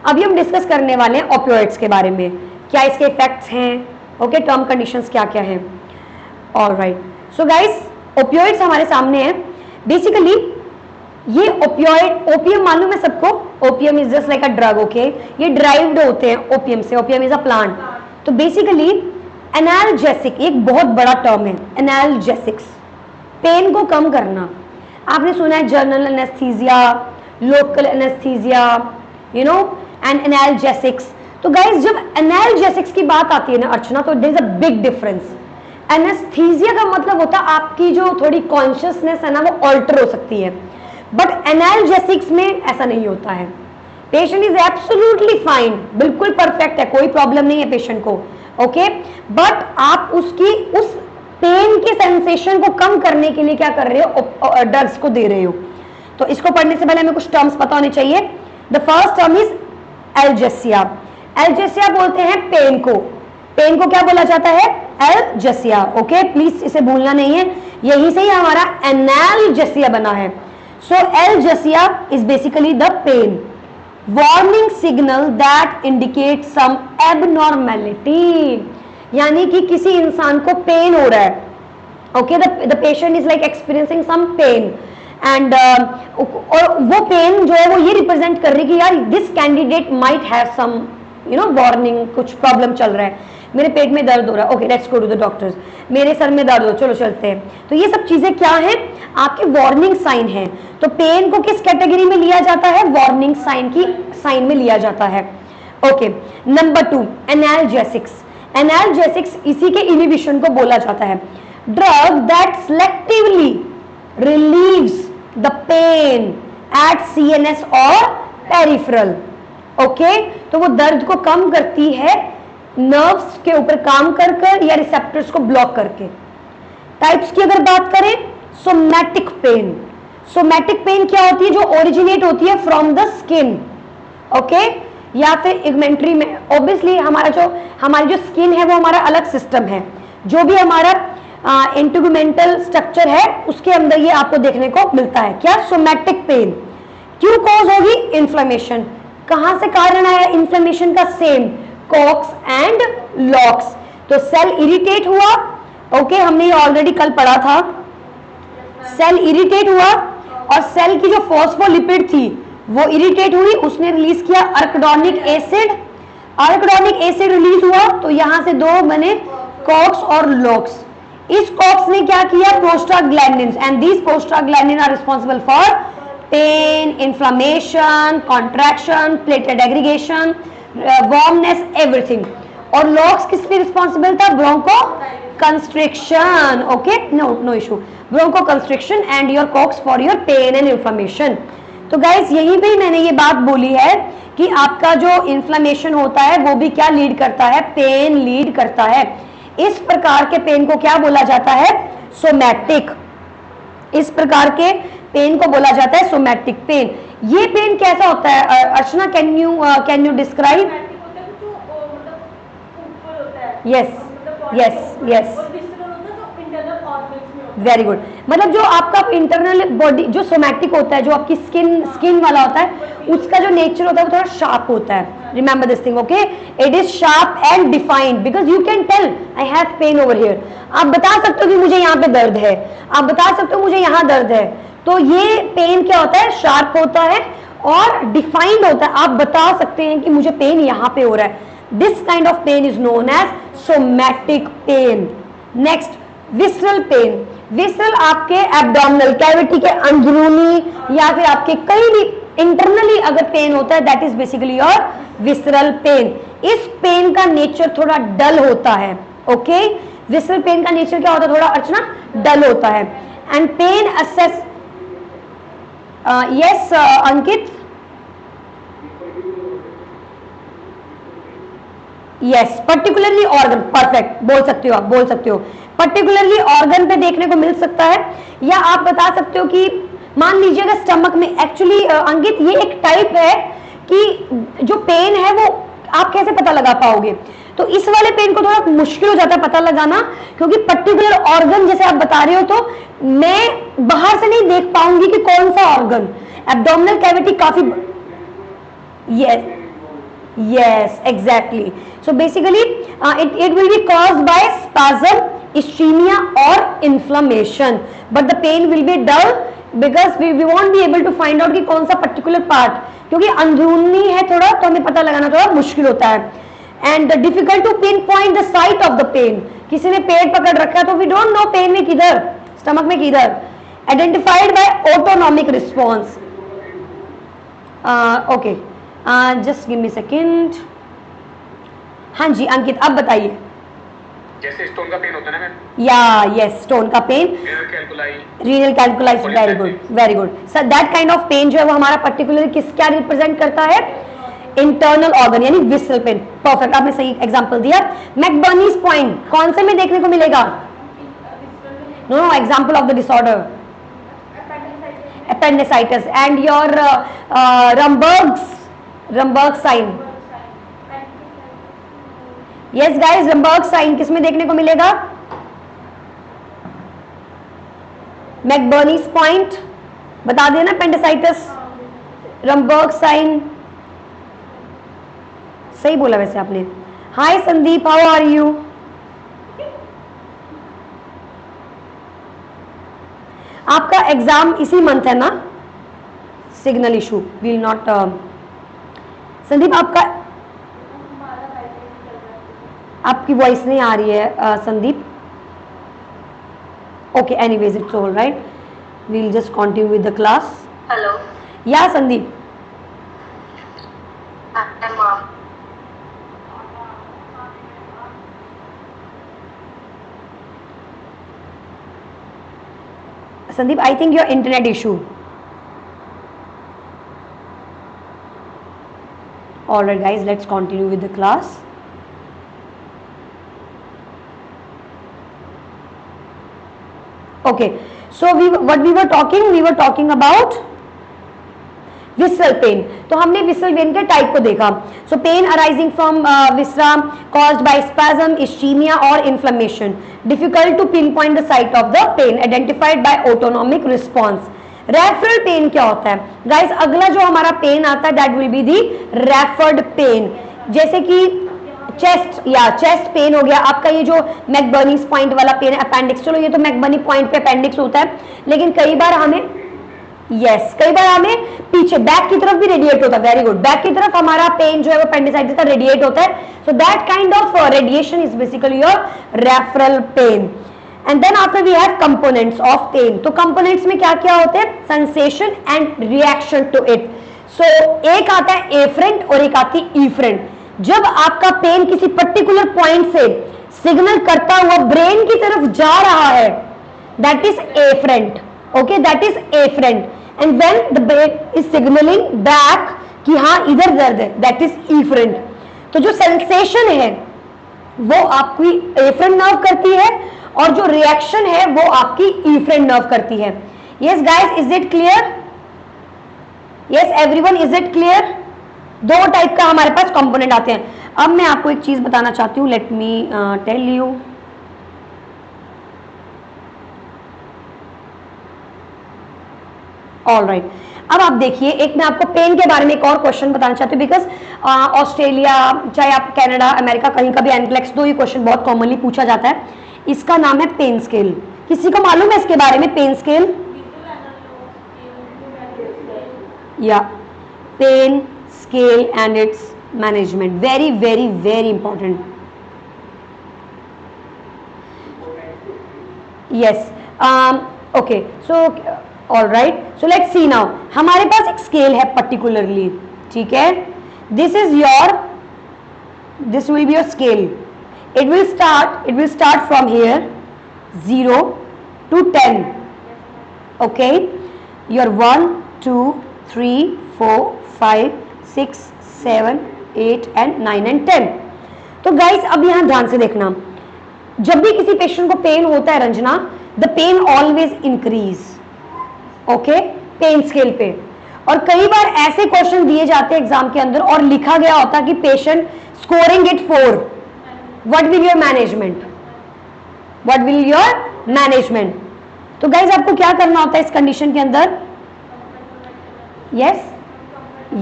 अभी हम डिस्कस करने वाले हैं ओपियोइड्स के बारे में, क्या इसके इफेक्ट्स हैं, ओके, टर्म कंडीशंस क्या क्या हैं। ऑलराइट, सो गाइस ओपियोइड्स हमारे सामने हैं। बेसिकली ये ओपियोइड, ओपियम मालूम है सबको, opium is just like a drug, okay, ये ड्राइव्ड होते हैं ओपियम से, ओपियम इज अ प्लांट। तो बेसिकली एनाल्जेसिक एक बहुत बड़ा टर्म है, एनाल्जेसिक्स, पेन को कम करना। आपने सुना है general anaesthesia, local anaesthesia, you know, and analgesics. तो गाइस जब एनाल्जेसिक्स की बात आती है ना अर्चना, तो there is a big difference. Anaesthesia का मतलब होता है आपकी जो थोड़ी कॉन्शियसनेस है ना वो ऑल्टर हो सकती है, बट एनाल्जेसिक्स में ऐसा नहीं होता है। पेशेंट इज एब्सोल्युटली फाइन, बिल्कुल परफेक्ट है, कोई प्रॉब्लम नहीं है पेशेंट को, ओके, बट आप उसकी उस पेन के सेंसेशन को कम करने के लिए क्या कर रहे हो, ड्रग्स को दे रहे हो। तो इसको पढ़ने से पहले हमें कुछ टर्म्स पता होने चाहिए। The first term is algesia. Algesia बोलते हैं पेन को, पेन को क्या बोला जाता है, एल्जेसिया, ओके, प्लीज इसे भूलना नहीं है, यही से ही हमारा एनाल्जेसिया बना है। So algesia is basically the pain warning signal that indicate some abnormality, यानी कि किसी इंसान को पेन हो रहा है, okay, the patient is like experiencing some pain and और वो पेन जो है वो ये रिप्रेजेंट कर रही है कि यार this candidate might have some you know warning, कुछ प्रॉब्लम चल रहा है, मेरे पेट में दर्द हो रहा है, okay let's go to the doctors, मेरे सर में दर्द हो, चलो चलते हैं। तो ये सब चीजें क्या है, आपके वार्निंग साइन है। तो पेन को किस कैटेगरी में लिया जाता है, वार्निंग साइन की साइन में लिया जाता है, ओके। Number 2 analgesics. एनाल्जेसिक्स इसी के इनिबिशन को बोला जाता है, drug that selectively relieves the pen eight CNS और पेरिफेरल, ओके, तो वो दर्द को कम करती है नर्व्स के ऊपर काम कर कर या रिसेप्टर्स को ब्लॉक करके। टाइप्स की अगर बात करें, सोमैटिक पेन। सोमैटिक पेन क्या होती है, जो ओरिजिनेट होती है फ्रॉम द स्किन, ओके, या फिर इग्मेंट्री में। ऑब्वियसली हमारी जो स्किन है वो हमारा अलग सिस्टम है, जो भी हमारा इंटीग्यूमेंटल स्ट्रक्चर है उसके अंदर ये आपको देखने को मिलता है। क्या, सोमैटिक पेन। क्यों कॉज होगी, इन्फ्लेमेशन। कहां से कारण आया इन्फ्लेमेशन का, सेम कॉक्स एंड लॉक्स। तो सेल इरिटेट हुआ, ओके, हमने ये ऑलरेडी कल पढ़ा था, सेल इरिटेट हुआ और सेल की जो फॉस्फोलिपिड थी वो इरिटेट हुई, उसने रिलीज किया अरकिडोनिक एसिड, अरकिडोनिक एसिड रिलीज हुआ तो यहां से दो बने कॉक्स और लॉक्स। इस कॉक्स ने क्या किया, prostaglandins, and these prostaglandin are responsible for pain, inflammation, contraction, platelet aggregation, warmness, everything. और लॉक्स किस लिए रिस्पांसिबल था, broncho constriction, okay, no issue, broncho constriction and your COX for your pain and inflammation. तो guys यहीं पे मैंने ये बात बोली है कि आपका जो इन्फ्लेमेशन होता है वो भी क्या लीड करता है, पेन लीड करता है। इस प्रकार के पेन को क्या बोला जाता है, सोमैटिक। इस प्रकार के पेन को बोला जाता है सोमैटिक पेन। ये पेन कैसा होता है Archana, can you describe? Yes yes yes, very good. मतलब जो आपका इंटरनल बॉडी जो सोमैटिक होता है, जो आपकी स्किन वाला होता है, उसका जो नेचर होता है वो थोड़ा शार्प होता है। Remember this thing, okay, it is sharp and defined because you can tell I have pain over here. आप बता सकते हो कि मुझे यहाँ पे दर्द है, आप बता सकते हो मुझे यहाँ दर्द है। तो ये पेन क्या होता है, शार्प होता है और डिफाइंड होता है, आप बता सकते हैं कि मुझे पेन यहाँ पे हो रहा है। This kind of pain is known as somatic pain. Next, visceral pain. Visceral आपके एब्डोमिनल कैविटी के अंदरूनी या फिर आपके कहीं भी इंटरनली अगर पेन होता है, that is basically your visceral pain. इस पेन का नेचर थोड़ा डल होता है, ओके, विसरल पेन का नेचर क्या होता है, थोड़ा अर्चना डल होता है। And pain assess, yes Ankit, yes, particularly organ, perfect, बोल सकते हो आप, बोल सकते हो, पर्टिकुलरली ऑर्गन पे देखने को मिल सकता है। या आप बता सकते हो कि मान लीजिएगा स्टमक में, एक्चुअली अंकित ये एक टाइप है कि जो पेन है वो आप कैसे पता लगा पाओगे, तो इस वाले पेन को थोड़ा मुश्किल हो जाता है पता लगाना, क्योंकि पर्टिकुलर ऑर्गन जैसे आप बता रहे हो तो मैं बाहर से नहीं देख पाऊंगी कि कौन सा ऑर्गन। एब्डोमिनल कैविटी काफी, yes Yes, exactly. So basically, it will be caused by spasm, ischemia or inflammation. But the pain will be dull because we won't be able to find out कि कौन सा particular part, क्योंकि अंदरूनी है थोड़ा, तो हमें पता लगाना थोड़ा मुश्किल होता है. And difficult to pinpoint the site of the pain. किसी ने पेट पकड़ रखा है तो we don't know pain में किधर, स्टमक में किधर. Identified by autonomic response. Okay. Just give me second. हाँ जी अंकित, अब बताइए. जैसे स्टोन का पेन होता है ना मैम, या यस, स्टोन का pain, renal calculi. Very good, very good sir. That kind of pain जो है वो हमारा पर्टिकुलर किस क्या रिप्रेजेंट करता है? इंटरनल ऑर्गन यानी विसरल पेन. परफेक्ट, आपने सही एग्जांपल दिया. मैकबर्नीज पॉइंट कौन से में देखने को मिलेगा? No, example of the disorder appendicitis. And your Romberg sign. Yes guys, Romberg sign किस में देखने को मिलेगा? मैकबर्नीज पॉइंट बता देना. appendicitis, Romberg sign. सही बोला वैसे आपने. Hi Sandeep, how are you? आपका एग्जाम इसी मंथ है ना? Signal issue will not. Sandeep आपका, आपकी वॉइस नहीं आ रही है Sandeep. Okay, anyways it's all right. We'll just continue with the class. Hello. Yeah Sandeep. Sandeep, I think your internet issue. Alright guys, let's continue with the class. Okay, so what we were talking about visceral pain. तो हमने visceral pain के type को देखा. So pain arising from viscera caused by spasm, ischemia और inflammation. Difficult to pinpoint the site of the pain, identified by autonomic response. Referral pain क्या होता है guys? अगला जो हमारा पेन आता है that will be the referred pain. जैसे कि चेस्ट या चेस्ट पेन हो गया आपका. ये जो मैकबर्नीज पॉइंट वाला पेन है, अपेंडिक्स, चलो ये तो मैकबर्नी पॉइंट पे अपेंडिक्स होता है, लेकिन कई बार हमें कई बार हमें पीछे बैक की तरफ भी रेडिएट होता है. वेरी गुड, बैक की तरफ हमारा पेन जो है वो अपेंडिसाइटिस का रेडिएट होता है. So that kind of radiation is basically your referral pain. And then after we have components of pain. तो कंपोनेंट्स में क्या क्या होते हैं? Sensation and reaction to it. So एक आता है एफरेंट और एक आती है इफरेंट. जब आपका पेन किसी पर्टिकुलर पॉइंट से सिग्नल करता हुआ ब्रेन की तरफ जा रहा है, that is afferent. Okay, that is afferent. And when the brain is signalling back कि हाँ इधर दर्द है, दैट इज इफरेंट. तो जो सेंसेशन है वो आपकी एफरेंट नर्व करती है और जो रिएक्शन है वो आपकी इफरेंट नर्व करती है. Yes guys, is it clear? Yes everyone, is it clear? दो टाइप का हमारे पास कंपोनेंट आते हैं. अब मैं आपको एक चीज बताना चाहती हूँ. Let me tell you. All right, अब आप देखिए, एक मैं आपको पेन के बारे में एक और क्वेश्चन बताना चाहती हूँ. बिकॉज ऑस्ट्रेलिया, चाहे आप कनाडा, अमेरिका, कहीं का भी एनक्लेक्स दो, ये क्वेश्चन बहुत कॉमनली पूछा जाता है. इसका नाम है पेन स्केल. किसी को मालूम है इसके बारे में? पेन स्केल या pain scale and its management. Very very very important. Yes, okay, so all right, so let's see now. हमारे पास एक स्केल है पर्टिकुलरली, ठीक है? This is your, this will be your scale. It will start from here 0 to 10. Okay, your 1 2 3 4 5 6 7 8 and 9 and 10. तो guys अब यहां ध्यान से देखना. जब भी किसी पेशेंट को पेन होता है Ranjana, the pain always increase. Okay, pain scale पे. और कई बार ऐसे क्वेश्चन दिए जाते हैं एग्जाम के अंदर और लिखा गया होता है कि patient scoring it 4. What will your management? What will your management? तो गाइज आपको क्या करना होता है इस कंडीशन के अंदर? यस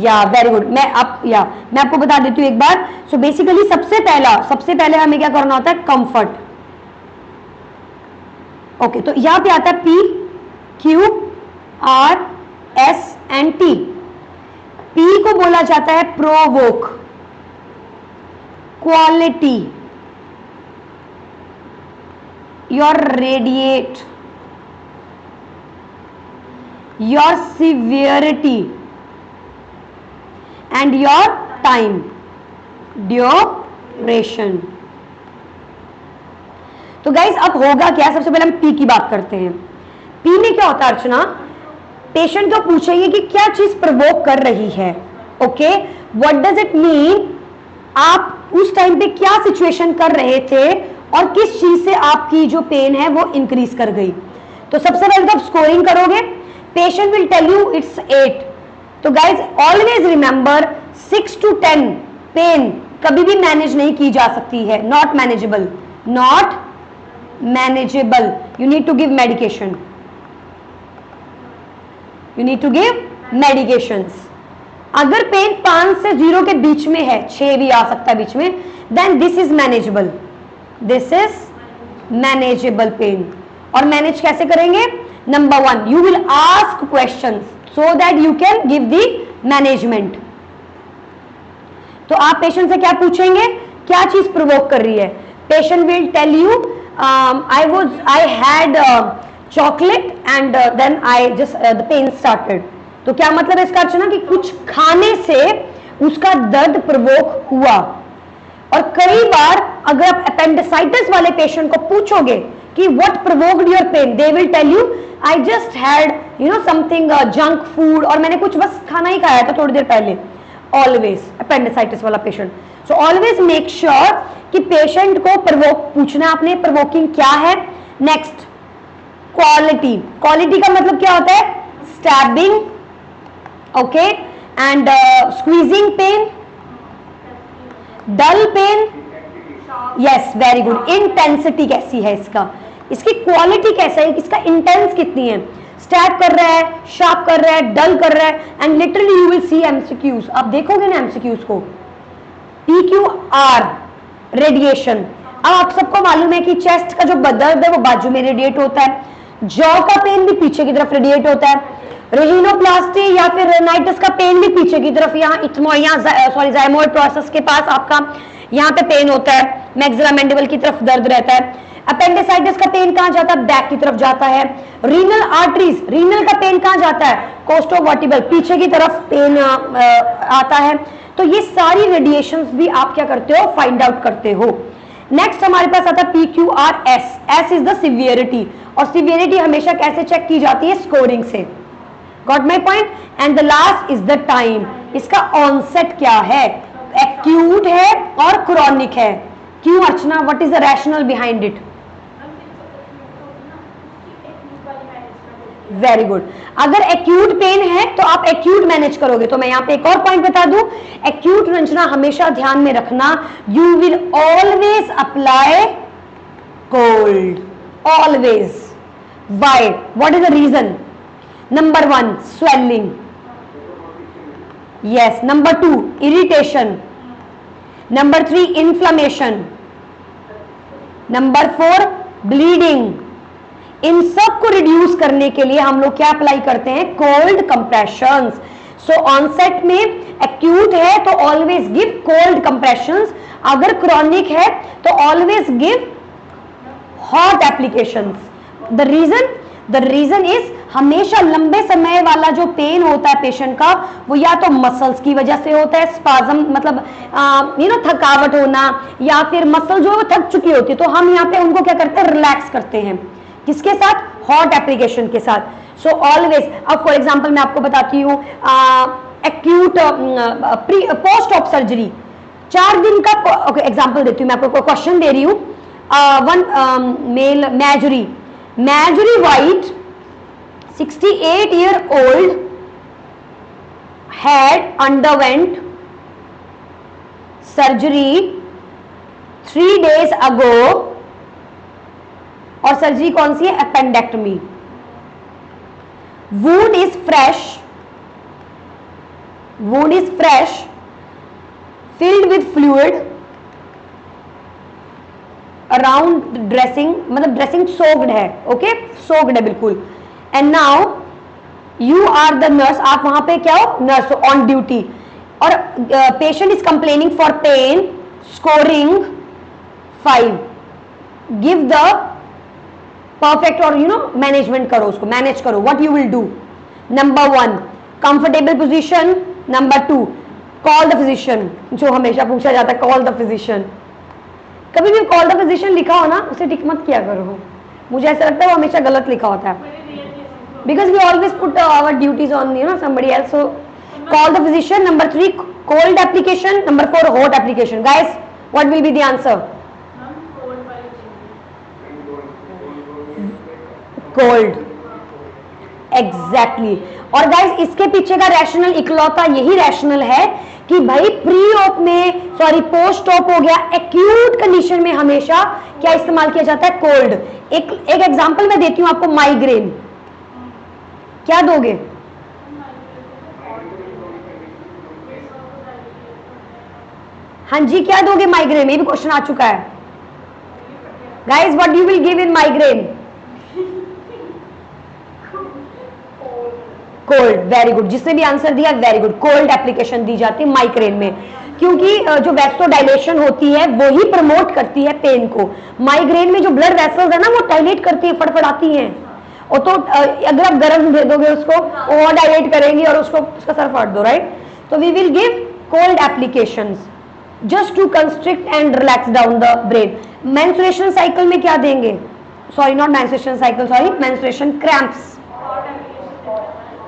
या वेरी गुड। मैं आपको बता देती हूँ एक बार। सो बेसिकली सबसे पहले हमें क्या करना होता है, कंफर्ट। ओके, तो यहां पे आता है P, Q, R, S and T। P को बोला जाता है provoke, quality, your radiate, your severity and your time duration. तो गाइज अब होगा क्या, सबसे पहले हम पी की बात करते हैं। पी में क्या होता है अर्चना, पेशेंट को पूछेंगे कि क्या चीज प्रवोक कर रही है। Okay, what does it mean, आप उस टाइम पे क्या सिचुएशन कर रहे थे और किस चीज से आपकी जो पेन है वो इंक्रीज कर गई। तो सबसे पहले तो आप स्कोरिंग करोगे, patient will tell you it's 8। तो guys always remember 6 to 10 pain कभी भी मैनेज नहीं की जा सकती है, not manageable, not manageable. You need to give medication, you need to give medications. अगर पेन 5 से 0 के बीच में है, 6 भी आ सकता है बीच में, then this is manageable, this is manageable pain. और मैनेज कैसे करेंगे, number 1 you will ask questions so that you can give the management. तो आप पेशेंट से क्या पूछेंगे, क्या चीज प्रोवोक कर रही है। Patient will tell you I had chocolate and then I just the pain started. तो क्या मतलब है इसका अर्चना, कि कुछ खाने से उसका दर्द प्रोवोक हुआ। और कई बार अगर आप अपेंडिसाइटिस वाले पेशेंट को पूछोगे कि what provoked your pain, they will tell you I just had something junk food, और मैंने कुछ बस खाना ही खाया था थोड़ी देर पहले। ऑलवेज अपेंडिसाइटिस वाला patient, so always make sure कि पेशेंट को प्रोवोक पूछना आपने, प्रोवोकिंग क्या है। नेक्स्ट क्वालिटी, क्वालिटी का मतलब क्या होता है, stabbing, okay, and squeezing pain, dull pain, yes very good. Intensity कैसी है इसका, इसकी क्वालिटी कैसा है, इसका इंटेंस कितनी है, स्टैब कर रहा है, शार्प कर रहा है, डल कर रहा है। And literally you will see MCQs, आप देखोगे ना एमसीक्यूज को। PQR रेडिएशन, अब आप सबको मालूम है कि चेस्ट का जो दर्द है वो बाजू में रेडिएट होता है, जॉ का पेन भी पीछे की तरफ रेडिएट होता है, रेजिनोप्लास्टी या फिर रेनाइटिस का पेन भी पीछे की तरफ, यहाँ जाइमोइड प्रोसेस के पास आपका यहाँ पे पेन होता है, मैक्सिला मैंडिबल की तरफ दर्द रहता है। अपेंडिसाइटिस का पेन कहाँ जाता है, बैक की तरफ जाता है। रीनल आर्टरीज, रीनल का पेन कहाँ जाता है, कोस्टोवर्टिबल, पीछे की तरफ पेन आता है। तो ये सारी रेडिएशंस भी आप क्या करते हो, फाइंड आउट करते हो। नेक्स्ट हमारे पास आता है PQRS, S is the severity, और सिवियरिटी हमेशा कैसे चेक की जाती है, स्कोरिंग से। Got my point. And the last is the time, इसका ऑनसेट क्या है, एक्यूट है और क्रॉनिक है। क्यों Archana, what is the rational behind it. Very good, अगर एक्यूट पेन है तो आप एक्यूट मैनेज करोगे। तो मैं यहाँ पे एक और पॉइंट बता दूं, एक्यूट रंजना हमेशा ध्यान में रखना, you will always apply cold, always. Why, what is the reason, number 1 swelling, yes, number 2 irritation, number 3 inflammation, number 4 bleeding. इन सब को रिड्यूस करने के लिए हम लोग क्या अप्लाई करते हैं, कोल्ड कंप्रेशंस। सो ऑनसेट में एक्यूट है तो ऑलवेज गिव कोल्ड कंप्रेशंस, अगर क्रॉनिक है तो always give hot applications. The reason is हमेशा लंबे समय वाला जो पेन होता है पेशेंट का, वो या तो मसल्स की वजह से होता है, स्पाज्म मतलब थकावट होना, या फिर मसल जो है थक चुकी होती है, तो हम यहाँ पे उनको क्या करते हैं, रिलैक्स करते हैं, किसके साथ, हॉट एप्लीकेशन के साथ। सो ऑलवेज, अब फॉर एग्जांपल मैं आपको बताती हूँ, एक्यूट पोस्ट ऑफ सर्जरी 4 दिन का एग्जांपल देती हूँ मैं आपको, क्वेश्चन दे रही हूँ। One male majority white 68-year-old had underwent surgery 3 days ago, और सर्जरी कौन सी है, appendectomy. Wound is fresh, wound is fresh, filled with fluid around dressing, मतलब ड्रेसिंग सोक्ड है, ओके सोक्ड है बिल्कुल, and now you are the nurse, आप वहां पे क्या हो, नर्स हो ऑन ड्यूटी, और patient is complaining for pain, scoring 5, give the perfect और यू नो मैनेजमेंट करो, उसको मैनेज करो, what you will do, number 1 comfortable position, number 2 call the physician, जो हमेशा पूछा जाता है कॉल द फिजिशियन, कभी भी कॉल द फिजिशियन लिखा हो ना उसे टिक मत किया करो, मुझे ऐसा लगता है वो हमेशा गलत लिखा होता है, because we always put our duties on you know somebody else, so call the physician. Number 3 cold application, number 4 hot application. Guys, what will be the answer? Cold, exactly. और गाइस इसके पीछे का रैशनल इकलौता यही rational है कि भाई pre op में, सॉरी पोस्ट ऑप हो गया, एक्यूट कंडीशन में हमेशा क्या इस्तेमाल किया जाता है, कोल्ड। एक एग्जांपल मैं देती हूं आपको, माइग्रेन, क्या दोगे, हाँ जी क्या दोगे माइग्रेन में, भी क्वेश्चन आ चुका है guys, what you will give in migraine, cold, very good, जिसने भी आंसर दिया वेरी गुड, कोल्ड एप्लीकेशन दी जाती है माइग्रेन में, क्योंकि जो वैसोडाइलेशन होती है वो ही प्रमोट करती है पेन को, माइग्रेन में जो ब्लड वेसल्स है ना वो डायलेट करती है, फड़फड़ाती हैं, और तो अगर आप गर्म दे दोगे उसको और डायलेट करेंगी और उसको उसका सर फाड़ दो, राइट, तो we will give cold applications just to constrict and relax down the brain. Menstruation cycle में क्या देंगे, sorry not menstruation cycle, sorry menstruation cramps,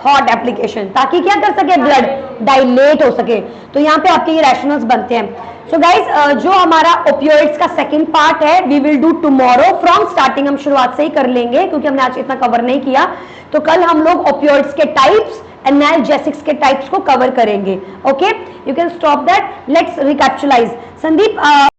hot application, ताकि क्या कर सके, ब्लड डायलेट हो सके, तो यहाँ पे आपके ये रैशनल्स बनते हैं। सो गाइज जो हमारा ओपियोइड्स का सेकंड पार्ट है we will do tomorrow from starting, हम शुरुआत से ही कर लेंगे क्योंकि हमने आज इतना कवर नहीं किया, तो कल हम लोग ओपियोइड्स के टाइप्स, एनाल्जेसिक्स के टाइप्स को कवर करेंगे, okay, you can stop that, let's recapitulate. Sandeep